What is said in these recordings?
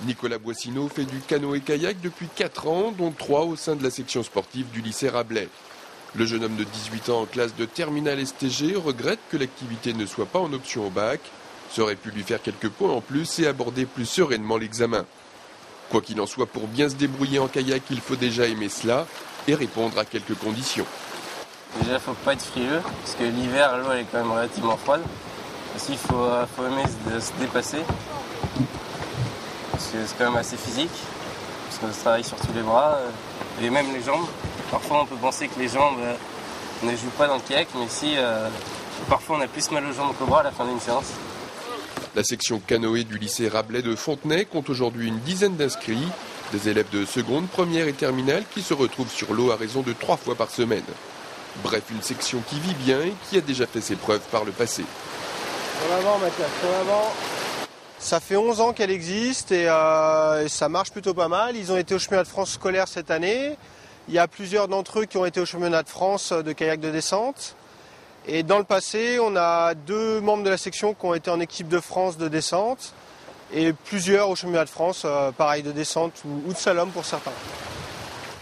Nicolas Boissineau fait du canoë-kayak depuis 4 ans, dont 3 au sein de la section sportive du lycée Rabelais. Le jeune homme de 18 ans en classe de terminale STG regrette que l'activité ne soit pas en option au bac. Ça aurait pu lui faire quelques points en plus et aborder plus sereinement l'examen. Quoi qu'il en soit, pour bien se débrouiller en kayak, il faut déjà aimer cela et répondre à quelques conditions. Déjà, il ne faut pas être frileux, parce que l'hiver, l'eau elle est quand même relativement froide. Aussi, il faut aimer se dépasser, parce que c'est quand même assez physique, parce qu'on se travaille surtout les bras et même les jambes. Parfois, on peut penser que les jambes ne jouent pas dans le kayak, mais si, parfois on a plus mal aux jambes qu'aux bras à la fin d'une séance. La section canoë du lycée Rabelais de Fontenay compte aujourd'hui une dizaine d'inscrits, des élèves de seconde, première et terminale qui se retrouvent sur l'eau à raison de 3 fois par semaine. Bref, une section qui vit bien et qui a déjà fait ses preuves par le passé. Sur l'avant, Mathias, sur l'avant. Ça fait 11 ans qu'elle existe et ça marche plutôt pas mal. Ils ont été au championnat de France scolaire cette année. Il y a plusieurs d'entre eux qui ont été au championnat de France de kayak de descente. Et dans le passé, on a 2 membres de la section qui ont été en équipe de France de descente et plusieurs au championnat de France, pareil de descente ou de slalom pour certains.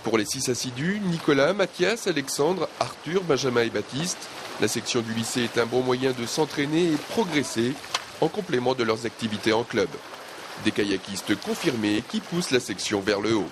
Pour les 6 assidus, Nicolas, Mathias, Alexandre, Arthur, Benjamin et Baptiste, la section du lycée est un bon moyen de s'entraîner et progresser en complément de leurs activités en club. Des kayakistes confirmés qui poussent la section vers le haut.